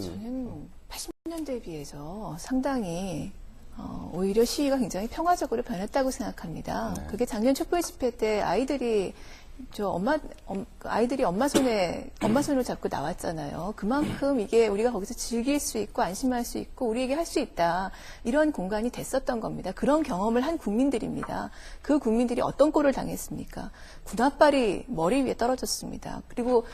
저는 80년대에 비해서 상당히 오히려 시위가 굉장히 평화적으로 변했다고 생각합니다. 네. 그게 작년 촛불 집회 때 아이들이 아이들이 엄마 손을 잡고 나왔잖아요. 그만큼 이게 우리가 거기서 즐길 수 있고 안심할 수 있고 우리에게 할 수 있다. 이런 공간이 됐었던 겁니다. 그런 경험을 한 국민들입니다. 그 국민들이 어떤 꼴을 당했습니까? 군홧발이 머리 위에 떨어졌습니다. 그리고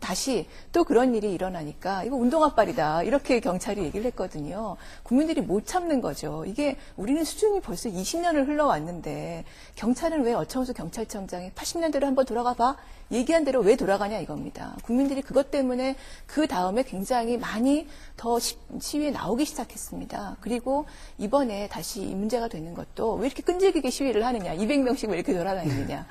다시 또 그런 일이 일어나니까 이거 운동화발이다. 이렇게 경찰이 얘기를 했거든요. 국민들이 못 참는 거죠. 이게 우리는 수준이 벌써 20년을 흘러왔는데 경찰은 왜 어청수 경찰청장이 80년대로 한번 돌아가 봐? 얘기한 대로 왜 돌아가냐 이겁니다. 국민들이 그것 때문에 그 다음에 굉장히 많이 더 시위에 나오기 시작했습니다. 그리고 이번에 다시 이 문제가 되는 것도 왜 이렇게 끈질기게 시위를 하느냐. 200명씩 왜 이렇게 돌아다니느냐.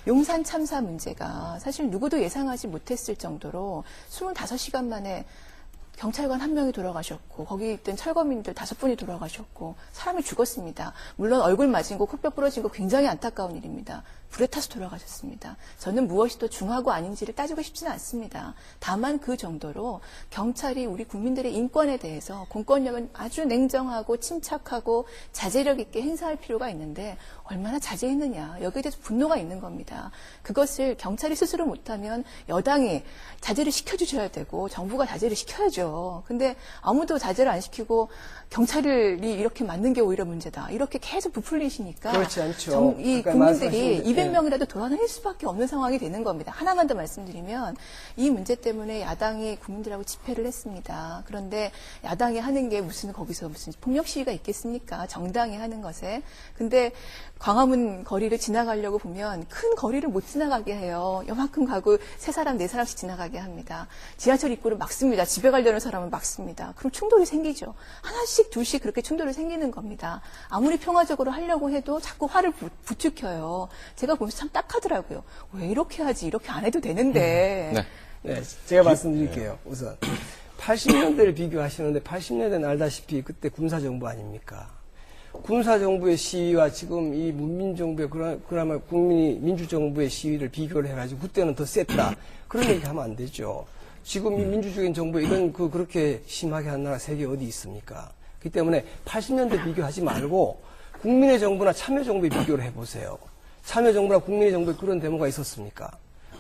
용산 참사 문제가 사실 누구도 예상하지 못했을 정도로 25시간 만에 경찰관 1명이 돌아가셨고 거기 있던 철거민들 5분이 돌아가셨고 사람이 죽었습니다. 물론 얼굴 맞은 거, 코뼈 부러진 거 굉장히 안타까운 일입니다. 불에 타서 돌아가셨습니다. 저는 무엇이 더 중하고 아닌지를 따지고 싶지는 않습니다. 다만 그 정도로 경찰이 우리 국민들의 인권에 대해서 공권력은 아주 냉정하고 침착하고 자제력 있게 행사할 필요가 있는데 얼마나 자제했느냐. 여기에 대해서 분노가 있는 겁니다. 그것을 경찰이 스스로 못하면 여당이 자제를 시켜주셔야 되고 정부가 자제를 시켜야죠. 근데 아무도 자제를 안 시키고 경찰이 이렇게 맞는 게 오히려 문제다. 이렇게 계속 부풀리시니까 그렇지 않죠. 이 국민들이 200명이라도 돌아다닐 수밖에 없는 상황이 되는 겁니다. 하나만 더 말씀드리면 이 문제 때문에 야당이 국민들하고 집회를 했습니다. 그런데 야당이 하는 게 거기서 무슨 폭력 시위가 있겠습니까? 정당이 하는 것에. 근데 광화문 거리를 지나가려고 보면 큰 거리를 못 지나가게 해요. 요만큼 가고 3사람, 4사람씩 지나가게 합니다. 지하철 입구를 막습니다. 집에 가려는 사람은 막습니다. 그럼 충돌이 생기죠. 하나씩 둘씩 그렇게 충돌이 생기는 겁니다. 아무리 평화적으로 하려고 해도 자꾸 화를 부추겨요. 제가 보면서 참 딱하더라고요. 왜 이렇게 하지? 이렇게 안 해도 되는데. 네, 제가 말씀드릴게요. 우선 80년대를 비교하시는데 80년대는 알다시피 그때 군사정부 아닙니까? 군사정부의 시위와 지금 이 문민정부의 그나마 국민이 민주정부의 시위를 비교를 해가지고 그때는 더 셌다. 그런 얘기 하면 안 되죠. 지금 이 민주적인 정부에 이런 그렇게 심하게 한 나라 세계 어디 있습니까? 그렇기 때문에 80년대 비교하지 말고 국민의 정부나 참여정부에 비교를 해보세요. 참여정부나 국민의 정부에 그런 데모가 있었습니까?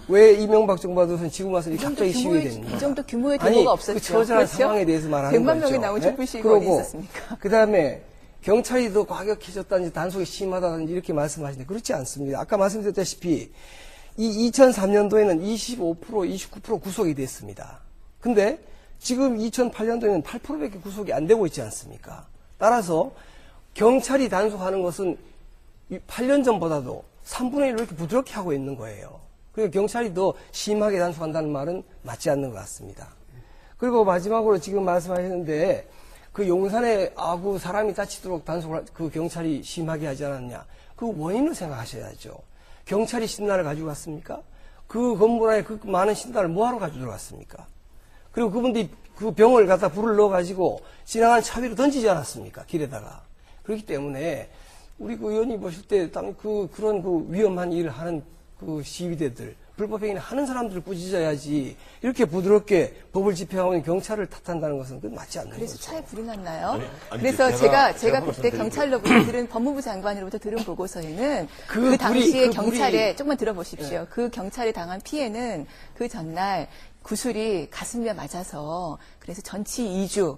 왜 이명박 정부가 들어서는 지금 와서 갑자기 시위됩니까? 이 정도 규모의 데모가 없었죠. 그 처절한 그렇죠? 상황에 대해서 말하는 100만 거죠. 명이 나온 촛불 시위가 어디 있었습니까? 그 다음에 경찰이 더 과격해졌다든지 단속이 심하다든지 이렇게 말씀하시는데 그렇지 않습니다. 아까 말씀드렸다시피 이 2003년도에는 25%, 29% 구속이 됐습니다. 근데 지금 2008년도에는 8%밖에 구속이 안 되고 있지 않습니까? 따라서 경찰이 단속하는 것은 8년 전보다도 3분의 1로 이렇게 부드럽게 하고 있는 거예요. 그리고 경찰이 더 심하게 단속한다는 말은 맞지 않는 것 같습니다. 그리고 마지막으로 지금 말씀하셨는데 그 용산에 그 사람이 다치도록 단속을 그 경찰이 심하게 하지 않았냐. 그 원인을 생각하셔야죠. 경찰이 신나를 가지고 갔습니까? 그 건물 안에 그 많은 신나를 뭐하러 가지고 들어갔습니까? 그리고 그분들이 그 병을 갖다 불을 넣어가지고 지나간 차 위로 던지지 않았습니까? 길에다가. 그렇기 때문에 우리 그 의원이 보실 때 그런 그 위험한 일을 하는 그 시위대들, 불법행위를 하는 사람들을 꾸짖어야지 이렇게 부드럽게 법을 집행하고 있는 경찰을 탓한다는 것은 그건 맞지 않는 그래서 거죠. 차에 불이 났나요? 아니, 그래서 제가 그때 말씀드리고. 경찰로부터 들은 법무부 장관으로부터 들은 보고서에는 그 당시에 경찰에 조금만 들어보십시오. 그 경찰이 당한 피해는 그 전날 구슬이 가슴에 맞아서 그래서 전치 2주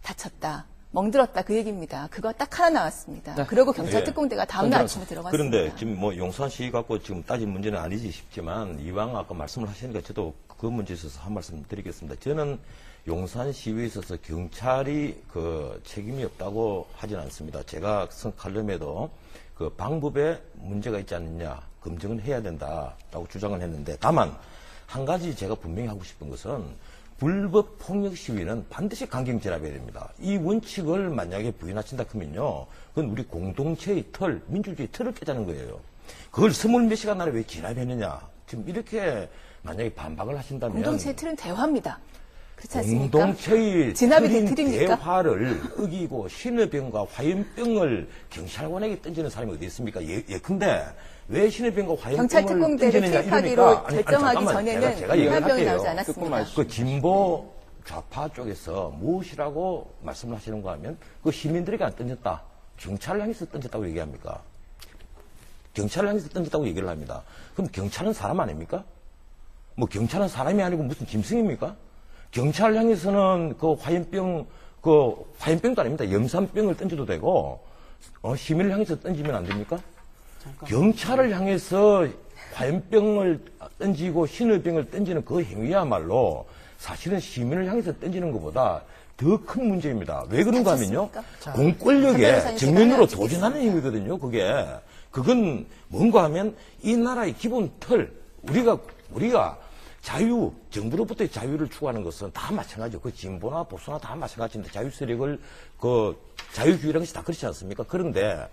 다쳤다. 멍들었다 그 얘기입니다. 그거 딱 하나 나왔습니다. 그리고 경찰 특공대가 다음날 아침에 들어갔습니다. 그런데 지금 뭐 용산 시위 갖고 지금 따진 문제는 아니지 싶지만 이왕 아까 말씀을 하시니까 저도 그 문제에 있어서 한 말씀 드리겠습니다. 저는 용산 시위에 있어서 경찰이 그 책임이 없다고 하진 않습니다. 제가 쓴 칼럼에도 그 방법에 문제가 있지 않느냐 검증은 해야 된다라고 주장을 했는데 다만 한 가지 제가 분명히 하고 싶은 것은 불법 폭력 시위는 반드시 강경제압해야 됩니다. 이 원칙을 만약에 부인하신다 하면요, 그건 우리 공동체의 틀, 민주주의 틀을 깨자는 거예요. 그걸 20몇 시간 나를 왜 진압했느냐. 지금 이렇게 만약에 반박을 하신다면 공동체의 틀은 대화입니다. 그렇지 않습니까? 공동체의 진압이 틀인 틀입니까? 대화를 어기고 신의병과 화염병을 경찰관에게 던지는 사람이 어디 있습니까? 예컨대 왜 신의병과 경찰 화염병을 특공대를 던지느냐 투입하기로 이러니까 결정하기 잠깐만, 전에는 제가 얘기를 화염병이 할게요. 나오지 않았습니다. 그 진보 좌파 쪽에서 무엇이라고 말씀을 하시는가 하면 그 시민들에게 안 던졌다. 경찰을 향해서 던졌다고 얘기합니까? 경찰을 향해서 던졌다고 얘기를 합니다. 그럼 경찰은 사람 아닙니까? 뭐 경찰은 사람이 아니고 무슨 짐승입니까? 경찰을 향해서는 그 화염병도 아닙니다. 염산병을 던져도 되고 시민을 향해서 던지면 안 됩니까? 경찰을 향해서 화염병을 던지고 신의병을 던지는 그 행위야말로 사실은 시민을 향해서 던지는 것보다 더 큰 문제입니다. 왜 그런가 하면요. 공권력에 정면으로 도전하는 행위거든요. 그건 뭔가 하면 이 나라의 기본 틀, 우리가 정부로부터의 자유를 추구하는 것은 다 마찬가지죠. 그 진보나 보수나 다 마찬가지인데 자유 세력을 자유주의라는 것이 다 그렇지 않습니까? 그런데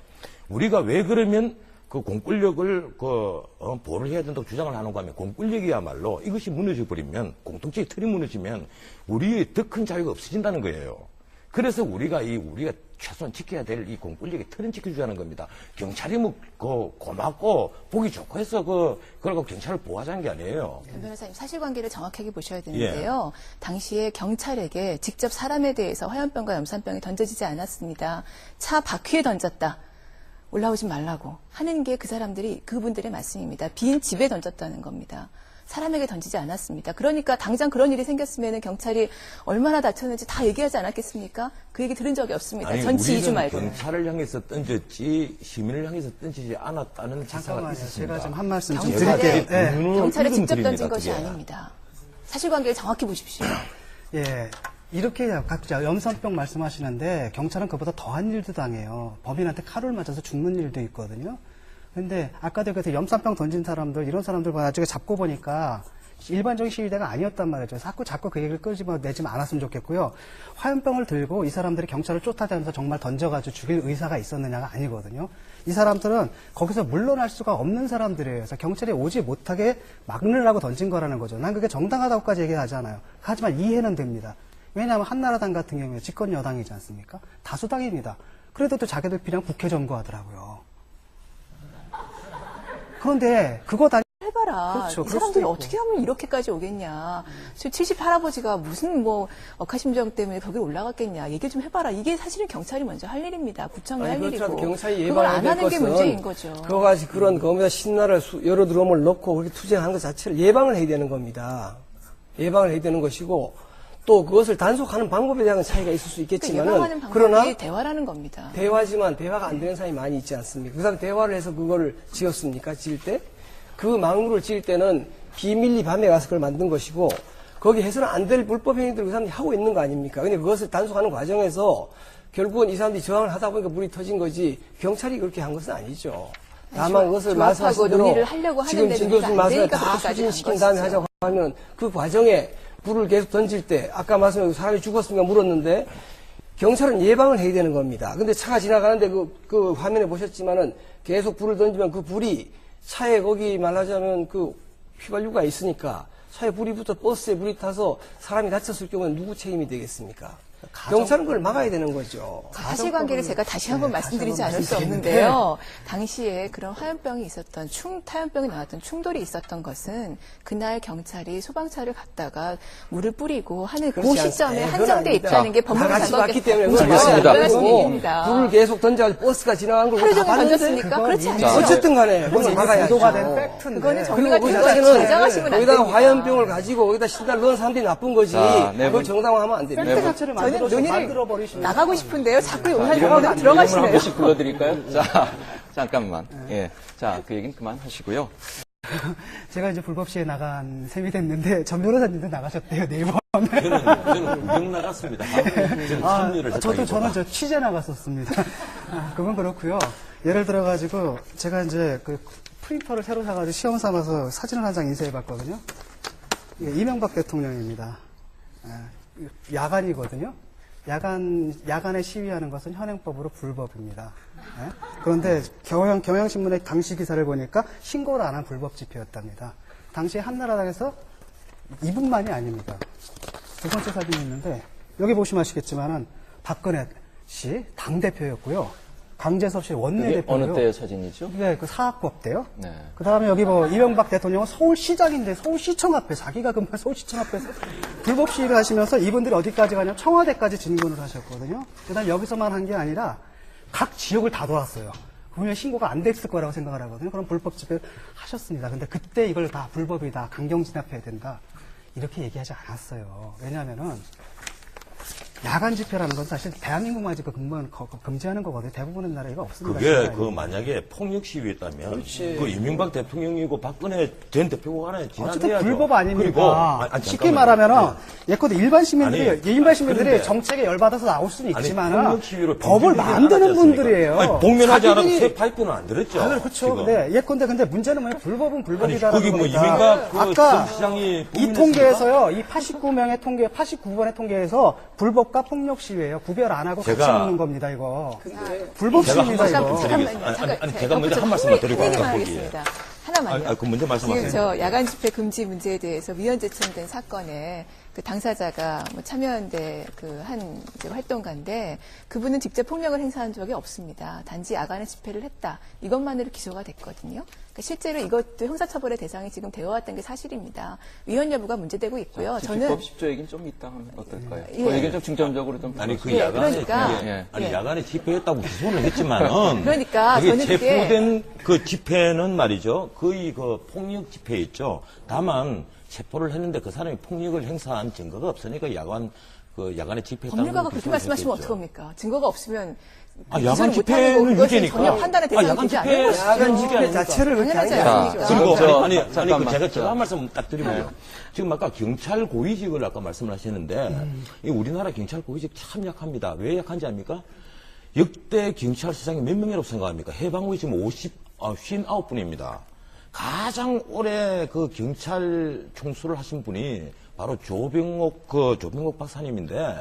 우리가 왜 그러면 그 공권력을 보호를 해야 된다고 주장을 하는가 하면 공권력이야말로 이것이 무너져 버리면 공동체의 틀이 무너지면 우리의 더 큰 자유가 없어진다는 거예요. 그래서 우리가 최소한 지켜야 될 이 공권력의 틀은 지켜주자는 겁니다. 경찰이 고맙고 보기 좋고 해서 그러고 경찰을 보호하자는 게 아니에요. 변 변호사님 사실관계를 정확하게 보셔야 되는데요. 당시에 경찰에게 직접 사람에 대해서 화염병과 염산병이 던져지지 않았습니다. 차 바퀴에 던졌다. 올라오지 말라고 하는 게 그분들의 말씀입니다. 빈 집에 던졌다는 겁니다. 사람에게 던지지 않았습니다. 그러니까 당장 그런 일이 생겼으면 경찰이 얼마나 다쳤는지 다 얘기하지 않았겠습니까? 그 얘기 들은 적이 없습니다. 아니, 전치 2주 말고. 경찰을 향해서 던졌지 시민을 향해서 던지지 않았다는 기사가 잠깐만요. 있었습니다. 제가 좀 한 말씀 좀 드릴게요. 경찰에 직접 던진 것이 아닙니다. 사실관계를 정확히 보십시오. 예. 이렇게 각자 염산병 말씀하시는데 경찰은 그보다 더한 일도 당해요. 범인한테 칼을 맞아서 죽는 일도 있거든요. 근데 아까도 그래서 염산병 던진 사람들 이런 사람들 나중에 잡고 보니까 일반적인 시위대가 아니었단 말이죠. 자꾸 그 얘기를 내지 않았으면 좋겠고요. 화염병을 들고 이 사람들이 경찰을 쫓아다니면서 정말 던져가지고 죽일 의사가 있었느냐가 아니거든요. 이 사람들은 거기서 물러날 수가 없는 사람들이에요. 그래서 경찰이 오지 못하게 막느라고 던진 거라는 거죠. 난 그게 정당하다고까지 얘기하잖아요. 하지만 이해는 됩니다. 왜냐하면 한나라당 같은 경우에 집권 여당이지 않습니까? 다수당입니다. 그래도 또 자기들 그냥 국회 점거하더라고요. 그런데 그거 다 해봐라. 그렇죠. 이 사람들이 어떻게 하면 이렇게까지 오겠냐. 78할아버지가 무슨 억하심정 때문에 거기 올라갔겠냐. 얘기 좀 해봐라. 이게 사실은 경찰이 먼저 할 일입니다. 구청이 할 일이고. 그렇더라도 경찰이 그걸 예방해야 안 될 하는 게 것은 문제인 거죠. 그와 같이 그런 거기다 신나를 여러 드럼을 넣고 그렇게 투쟁하는 것 자체를 예방을 해야 되는 겁니다. 예방을 해야 되는 것이고 또 그것을 단속하는 방법에 대한 차이가 있을 수 있겠지만은 예방하는 방법이 그러나 대화라는 겁니다. 대화지만 대화가 안 되는 사람이 많이 있지 않습니까? 그 사람 대화를 해서 그거를 지었습니까? 지을 때? 그 망루를 지을 때는 비밀리 밤에 가서 그걸 만든 것이고 거기 해서는 안 될 불법 행위들을 그 사람들이 하고 있는 거 아닙니까? 근데 그것을 단속하는 과정에서 결국은 이 사람들이 저항을 하다 보니까 물이 터진 거지 경찰이 그렇게 한 것은 아니죠. 다만 그것을 말씀하신 대로 논의를 하려고 지금 하는데 진 교수님 말씀을 다 그렇게까지 한 소진시킨 다음에 것이죠. 하자고 하면 그 과정에 불을 계속 던질 때 아까 말씀하신 사람이 죽었으니까 물었는데 경찰은 예방을 해야 되는 겁니다. 근데 차가 지나가는데 그 화면에 보셨지만은 계속 불을 던지면 그 불이 차에 거기 말하자면 그 휘발유가 있으니까 차에 불이 붙어 버스에 불이 타서 사람이 다쳤을 경우는 누구 책임이 되겠습니까? 경찰은 그걸 막아야 되는 거죠. 사실관계를 제가 다시 한번 말씀드리지 않을 수 없는데요. 당시에 그런 화염병이 타염병이 나왔던 충돌이 있었던 것은 그날 경찰이 소방차를 갖다가 물을 뿌리고 하는 그 그렇지 시점에 않습니다. 한정돼 있다는 게 다 같이 봤기 때문에 그걸 알겠습니다. 얘기입니다. 불을 계속 던져가지고 버스가 지나간 걸 하루 다 종일 봤는데 던졌습니까? 그렇지 않죠. 어쨌든 간에 그걸 막아야죠. 보도가 된 팩트인데. 그거는 그리고 정리가 그 된 거예요. 자체는 정당하시면 안 거기다가 됩니다. 화염병을 가지고 거기다 신달 넣은 사람들이 나쁜 거지. 자, 네 그걸 분. 정당화하면 안 됩니다. 팩트 자체를 저는 논의를 만들어버리시면 나가고 싶은데요. 자꾸 이름을 오늘 한 들어가시네요. 번씩 불러드릴까요? 자, 잠깐만. 예. 자, 그 얘기는 그만하시고요. 제가 이제 불법 시에 나간 셈이 됐는데 전 변호사님도 나가셨대요. 네이버. 저는 구경 나갔습니다. 저는 참여를 저는 했다기보다. 저 취재 나갔었습니다. 그건 그렇고요. 예를 들어가지고 제가 이제 그 프린터를 새로 사가지고 시험 삼아서 사진을 한 장 인쇄해봤거든요. 이게 이명박 대통령입니다. 야간이거든요. 야간에 시위하는 것은 현행법으로 불법입니다. 예? 그런데 경향신문의 당시 기사를 보니까 신고를 안 한 불법 집회였답니다. 당시에 한나라당에서 이분만이 아닙니다. 두 번째 사진이 있는데 여기 보시면 아시겠지만은 박근혜 씨 당대표였고요. 강재섭 씨 그게 원내대표요. 어느 때의 사진이죠? 네, 그 사학법 때요. 네. 그 다음에 여기 뭐 이명박 대통령은 서울시장인데 서울시청 앞에 자기가 금방 서울시청 앞에서 불법 시위를 하시면서 이분들이 어디까지 가냐면 청와대까지 진군을 하셨거든요. 그다음 여기서만 한 게 아니라 각 지역을 다 돌았어요. 분명히 신고가 안 됐을 거라고 생각을 하거든요. 그럼 불법 집회를 하셨습니다. 근데 그때 이걸 다 불법이다, 강경 진압해야 된다 이렇게 얘기하지 않았어요. 왜냐하면은 야간 집회라는 건 사실 대한민국만 지금 금지하는 거거든요. 대부분의 나라에 이거 없습니다. 그게 시간이. 그 만약에 폭력 시위였다면 그 이명박 대통령이고 박근혜 전 대표가 간에 어쨌든 지난해야죠. 불법 아닙니까? 그리고 쉽게 잠깐만요. 말하면은 예컨대 일반 시민들이 그런데 일반 정책에 열받아서 나올 수는 아니, 있지만 폭력 시위를 법을 봉쇄되지 만드는 않았지 않습니까? 분들이에요. 아니, 복면하지 않아도 자기들이- 새 파이프는 안 들었죠. 그렇죠. 지금. 네. 예컨대 근데 문제는 뭐냐 불법은 불법이다라는 거기 뭐 거니까. 이명박 그 아까 시장이 이 통계에서요. 이 89명의 통계 89번의 통계에서 불법과 폭력 시위예요. 구별 안 하고 같이 제가- 먹는 겁니다, 이거. 불법 제가 한 시위입니다, 말씀 이거. 드리겠습니다. 아니, 제가 먼저 한 말씀만 드리고 하나만 아까 거기에. 하겠습니다. 하나만요. 그 먼저 말씀하세요. 지금 저 야간 집회 금지 문제에 대해서 위헌 제청된 사건에 그 당사자가 뭐 참여연대 그 한 활동가인데 그분은 직접 폭력을 행사한 적이 없습니다. 단지 야간에 집회를 했다. 이것만으로 기소가 됐거든요. 그러니까 실제로 이것도 형사처벌의 대상이 지금 되어왔던 게 사실입니다. 위헌 여부가 문제되고 있고요. 저는 입법 10조 얘기는 좀 이따 하면 어떨까요? 예. 그 얘기는 좀 중점적으로 좀. 아니 그 예, 야간에 그러니까. 그게- 아니 예. 야간에 집회했다고 기소는 했지만은 그러니까 그게 저는 그게- 체포된 그 집회는 말이죠 거의 그 폭력 집회였죠. 다만 체포를 했는데 그 사람이 폭력을 행사한 증거가 없으니까 야간에 집회했다는 법률가가 걸 그렇게 기소를 말씀하시면 했겠죠. 어떡합니까? 증거가 없으면 야간 기소를 못하는 집회는 거고 그것은 유죄니까. 전혀 판단의 대상이 야간 되지 집회- 않는 것이죠. 야간 집회 아닙니까? 자체를 그렇게 하는 게 당연하지 아니죠. 않습니까? 그리고 저- 아니 잠깐만. 제가 저- 한 말씀 딱 드리고요. 지금 아까 경찰 고위직을 아까 말씀을 하셨는데 이 우리나라 경찰 고위직 참 약합니다. 왜 약한지 압니까? 역대 경찰서장이 몇 명이라고 생각합니까? 해방후에 지금 59분입니다. 가장 오래 그 경찰 총수를 하신 분이 바로 조병옥 박사님인데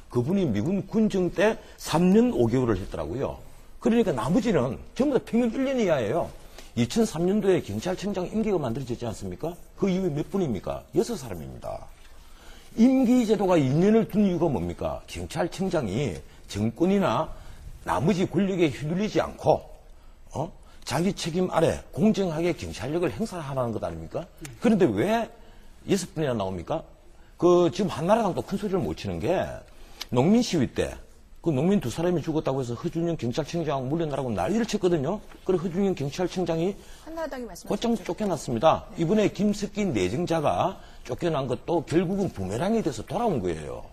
그분이 미군 군정 때 3년 5개월을 했더라고요. 그러니까 나머지는 전부 다 평균 1년 이하예요. 2003년도에 경찰청장 임기가 만들어졌지 않습니까? 그 이후에 몇 분입니까? 6사람입니다. 임기 제도가 2년을 둔 이유가 뭡니까? 경찰청장이 정권이나 나머지 권력에 휘둘리지 않고 자기 책임 아래 공정하게 경찰력을 행사하라는 것 아닙니까? 그런데 왜 6분이나 나옵니까? 지금 한나라당도 큰 소리를 못 치는 게 농민 시위 때 그 농민 2사람이 죽었다고 해서 허준영 경찰청장 물러나라고 난리를 쳤거든요. 그리고 허준영 경찰청장이 한나라당이 말씀하셨죠. 곧장 쫓겨났습니다. 이번에 김석긴 내정자가 쫓겨난 것도 결국은 부메랑이 돼서 돌아온 거예요.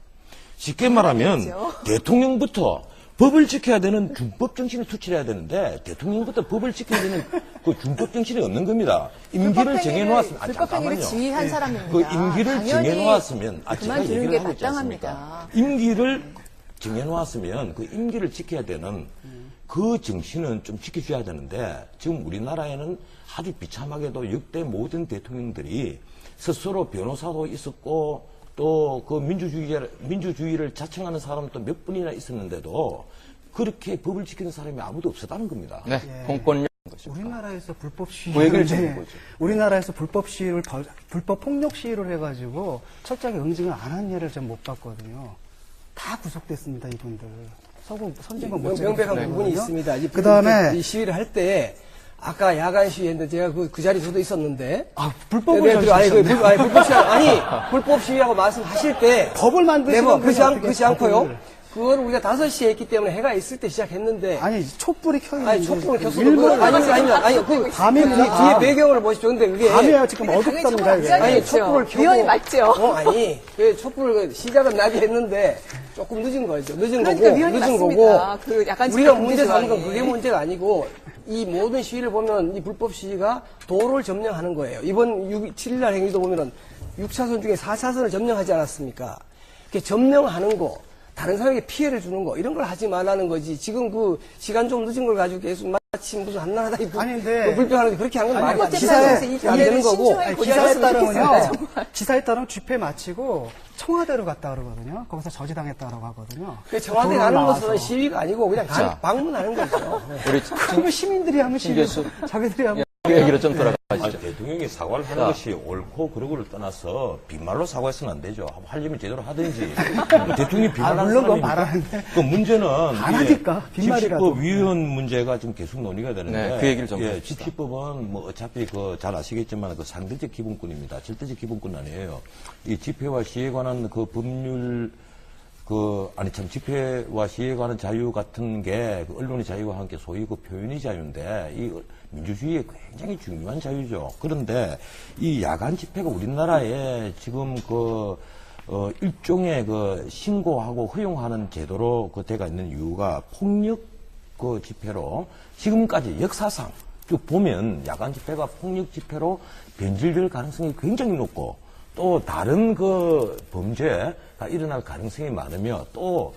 쉽게 말하면 그렇죠. 대통령부터 법을 지켜야 되는 준법 정신을 투철해야 되는데 대통령부터 법을 지켜야 되는 그 준법 정신이 없는 겁니다. 임기를 정해놓았으면 불법 행위를 지휘한 사람입니다. 그 임기를 당연히 정해놓았으면 제가 그만두는 얘기를 게 하고 있지 않습니까? 마땅합니다. 임기를 정해놓았으면 그 임기를 지켜야 되는 그 정신은 좀 지켜줘야 되는데 지금 우리나라에는 아주 비참하게도 역대 모든 대통령들이 스스로 변호사도 있었고 또 그 민주주의를 자청하는 사람도 몇 분이나 있었는데도 그렇게 법을 지키는 사람이 아무도 없었다는 겁니다. 네, 공권력. 우리나라에서 불법 그 얘기를 시위를 좀 네. 해보죠. 우리나라에서 불법 폭력 시위를 해가지고 철저하게 응징을 안 한 예를 좀 못 봤거든요. 다 구속됐습니다, 이분들. 선진국 못 명백한 부분이 있습니다. 그 다음에 이 시위를 할 때 아까 야간 시위했는데 제가 그 자리 저도 있었는데 불법을 불법 시위하고 말씀하실 때 법을 만드시는 그렇지 않고요. 그걸 우리가 5시에 했기 때문에 해가 있을 때 시작했는데 아니 촛불이 켜 있는 아니 촛불을 켰어도 일부러 그 밤입니다. 뒤에 배경을 보십시오. 근데 그게 밤이야 지금 어둡답니다 이게. 아니 촛불을 켜고 위헌이 맞죠? 아니 그 촛불을 시작은 나게 했는데 조금 늦은 거죠. 늦은 그러니까 위헌이 맞습니다. 그 약간 우리가 집회 문제 삼는 건 조항이. 그게 문제가 아니고 이 모든 시위를 보면 이 불법 시위가 도로를 점령하는 거예요. 이번 7일날 행위도 보면은 6차선 중에 4차선을 점령하지 않았습니까? 이렇게 점령하는 거, 다른 사람에게 피해를 주는 거 이런 걸 하지 말라는 거지. 지금 그 시간 좀 늦은 걸 가지고 계속 마치 무슨 한나라당이 불평하는데 그렇게 하는 건 말이 안 되는 거고. 기사에 따르면 집회 마치고 청와대로 갔다 그러거든요. 거기서 저지당했다라고 하거든요. 그 청와대 가는 것은 시위가 아니고 그냥 방문하는 거죠. 우리 그거 시민들이 하면 신 시위, 교수. 자기들이 하면 그 얘기로 좀 아니, 돌아가시죠. 대통령이 사과를 하는 자. 것이 옳고 그르고를 떠나서 빈말로 사과해서는 안 되죠. 하려면 제대로 하든지. 대통령이 빈말하는 물론 그건 사람이니까. 말하는데. 그 문제는 안 하니까, 빈말이라도. 집시법 위헌 문제가 지금 계속 논의가 되는데. 네, 그 얘기를 좀 예, 해봅시다. 집시법은 뭐 어차피 그 잘 아시겠지만 그 상대적 기본권입니다. 절대적 기본권 아니에요. 이 집회와 시위에 관한 그 법률 집회와 시위에 관한 자유 같은 게 그 언론의 자유와 함께 소위 그 표현의 자유인데, 이 민주주의의 굉장히 중요한 자유죠. 그런데 이 야간 집회가 우리나라에 지금 일종의 신고하고 허용하는 제도로 돼가 있는 이유가 폭력 집회로 지금까지 역사상 쭉 보면 야간 집회가 폭력 집회로 변질될 가능성이 굉장히 높고, 또 다른 범죄가 일어날 가능성이 많으며, 또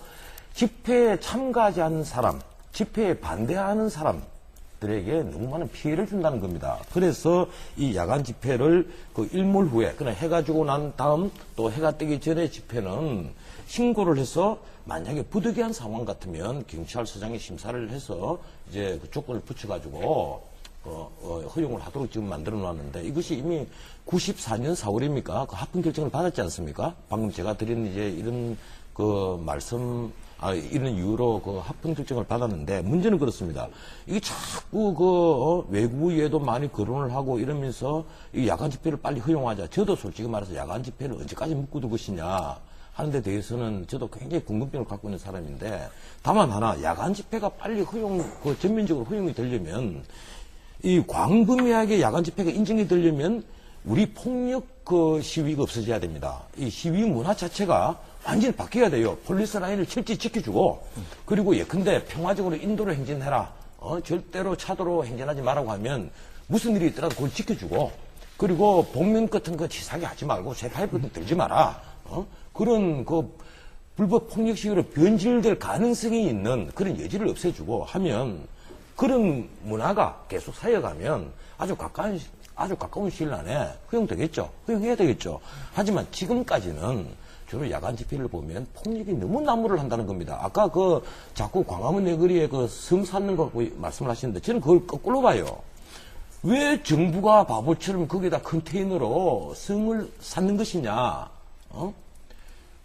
집회에 참가하지 않는 사람, 집회에 반대하는 사람들에게 너무 많은 피해를 준다는 겁니다. 그래서 이 야간 집회를 일몰 후에, 그냥 해가 지고 난 다음 또 해가 뜨기 전에 집회는 신고를 해서 만약에 부득이한 상황 같으면 경찰서장이 심사를 해서 이제 그 조건을 붙여가지고 허용을 하도록 지금 만들어 놨는데, 이것이 이미 94년 4월입니까? 그 합헌 결정을 받았지 않습니까? 방금 제가 드린 이제 이런 이런 이유로 합헌 결정을 받았는데, 문제는 그렇습니다. 이게 자꾸 외국에도 많이 거론을 하고 이러면서 이 야간 집회를 빨리 허용하자. 저도 솔직히 말해서 야간 집회를 언제까지 묶어둘 것이냐 하는 데 대해서는 저도 굉장히 궁금증을 갖고 있는 사람인데, 다만 하나, 야간 집회가 빨리 전면적으로 허용이 되려면, 이 광범위하게 야간 집회가 인정이 되려면 우리 폭력 시위가 없어져야 됩니다. 이 시위 문화 자체가 완전히 바뀌어야 돼요. 폴리스 라인을 철저히 지켜주고, 그리고 예컨대 평화적으로 인도로 행진해라. 절대로 차도로 행진하지 말라고 하면 무슨 일이 있더라도 그걸 지켜주고, 그리고 복면 같은 거 치사하게 하지 말고 쇠파이프 같은 거 들지 마라. 그런 불법 폭력 시위로 변질될 가능성이 있는 그런 여지를 없애주고 하면, 그런 문화가 계속 쌓여가면 아주 가까운 시일 안에 허용되겠죠. 허용해야 되겠죠. 하지만 지금까지는 주로 야간 집회를 보면 폭력이 너무 난무를 한다는 겁니다. 아까 자꾸 광화문 내거리에 성 쌓는 거 말씀을 하시는데, 저는 그걸 거꾸로 봐요. 왜 정부가 바보처럼 거기다 컨테이너로 성을 쌓는 것이냐?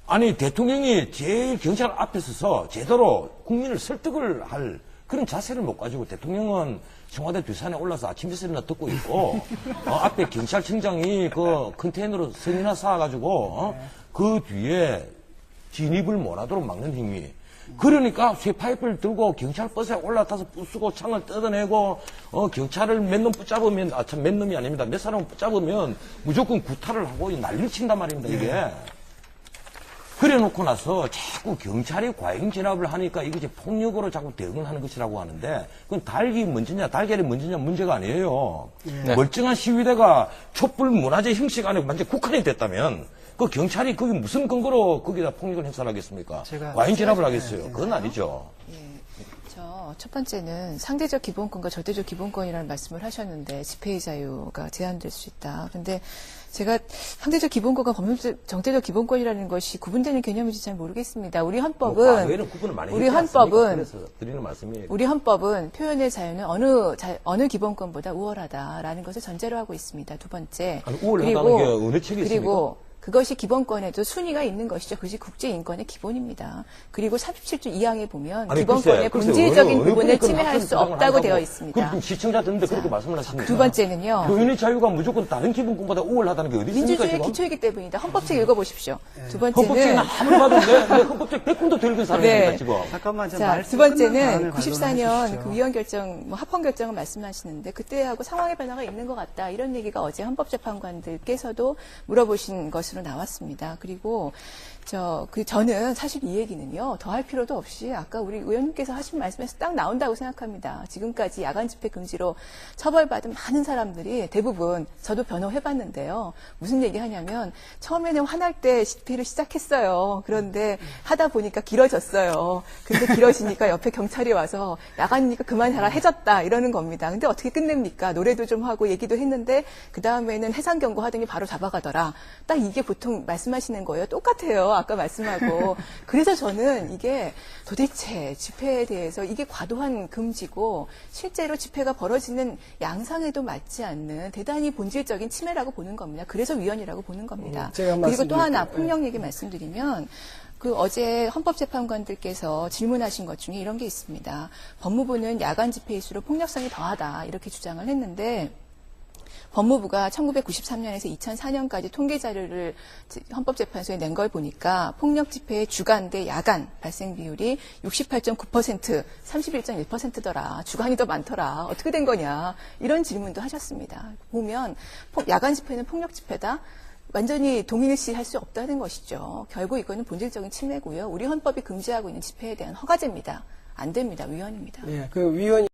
아니, 대통령이 제일 경찰 앞에 서서 제대로 국민을 설득을 할 그런 자세를 못 가지고, 대통령은 청와대 뒷산에 올라서 아침 햇살이나 듣고 있고, 앞에 경찰청장이 컨테이너로 성이나 쌓아가지고, 그 뒤에 진입을 못하도록 막는 행위. 그러니까 쇠파이프를 들고 경찰 버스에 올라타서 부수고 창을 뜯어내고, 경찰을 몇 놈 붙잡으면, 몇 놈이 아닙니다. 몇 사람을 붙잡으면 무조건 구타를 하고 난리를 친단 말입니다, 이게. 그래 놓고 나서 자꾸 경찰이 과잉 진압을 하니까 이것이 폭력으로 자꾸 대응을 하는 것이라고 하는데, 그건 닭이 먼저냐 달걀이 먼저냐 문제가 아니에요. 네. 멀쩡한 시위대가 촛불 문화재 형식 안에 완전 국한이 됐다면 그 경찰이 거기 무슨 근거로 거기다 폭력을 행사를 하겠습니까? 과잉 진압을 하겠어요. 그건 아니죠. 첫 번째는 상대적 기본권과 절대적 기본권이라는 말씀을 하셨는데, 집회의 자유가 제한될 수 있다. 그런데 제가 상대적 기본권과 정대적 기본권이라는 것이 구분되는 개념인지 잘 모르겠습니다. 우리 헌법은 그래서 드리는 말씀이에요. 우리 헌법은 표현의 자유는 어느 기본권보다 우월하다라는 것을 전제로 하고 있습니다. 두 번째. 우월하다는 게 어느 책이 있습니까? 그리고 그것이 기본권에도 순위가 있는 것이죠. 그것이 국제인권의 기본입니다. 그리고 37조 2항에 보면 기본권의 본질적인 부분을 침해할 수 없다고 되어 있습니다. 그럼 시청자 듣는데 그렇게 말씀을 하십니까? 두 번째는요. 표현의 자유가 무조건 다른 기본권보다 우월하다는 게 어디 있습니까? 민주주의의 기초이기 때문이다. 헌법책 읽어보십시오. 두 헌법책은 번째는 아무리 봐도 내 헌법책 100권도 더 읽은 사람입니다, 네. 지금. 잠깐만, 자, 두 번째는 94년 그 위헌 결정, 합헌 결정을 말씀하시는데, 그때하고 상황의 변화가 있는 것 같다. 이런 얘기가 어제 헌법재판관들께서도 물어보신 것으로 나왔습니다. 그리고 저는 사실 이 얘기는요, 더 할 필요도 없이 아까 우리 의원님께서 하신 말씀에서 딱 나온다고 생각합니다. 지금까지 야간 집회 금지로 처벌받은 많은 사람들이 대부분, 저도 변호해봤는데요. 무슨 얘기 하냐면, 처음에는 화날 때 집회를 시작했어요. 그런데 하다 보니까 길어졌어요. 근데 길어지니까 옆에 경찰이 와서 야간이니까 그만해라, 해졌다, 이러는 겁니다. 근데 어떻게 끝냅니까? 노래도 좀 하고 얘기도 했는데, 그 다음에는 해상경고 하더니 바로 잡아가더라. 딱 이게 보통 말씀하시는 거예요. 똑같아요. 아까 말씀하고. 그래서 저는 이게 도대체 집회에 대해서 이게 과도한 금지고 실제로 집회가 벌어지는 양상에도 맞지 않는 대단히 본질적인 침해라고 보는 겁니다. 그래서 위헌이라고 보는 겁니다. 제가 그리고 또 하나 말씀드릴게요. 폭력 얘기 말씀드리면 그 어제 헌법재판관들께서 질문하신 것 중에 이런 게 있습니다. 법무부는 야간 집회일수록 폭력성이 더하다 이렇게 주장을 했는데 법무부가 1993년에서 2004년까지 통계 자료를 헌법재판소에 낸 걸 보니까 폭력 집회의 주간 대 야간 발생 비율이 68.9%, 31.1%더라. 주간이 더 많더라. 어떻게 된 거냐. 이런 질문도 하셨습니다. 보면 야간 집회는 폭력 집회다. 완전히 동일시할 수 없다는 것이죠. 결국 이거는 본질적인 침해고요. 우리 헌법이 금지하고 있는 집회에 대한 허가제입니다. 안 됩니다. 위헌입니다. 예, 그 위헌이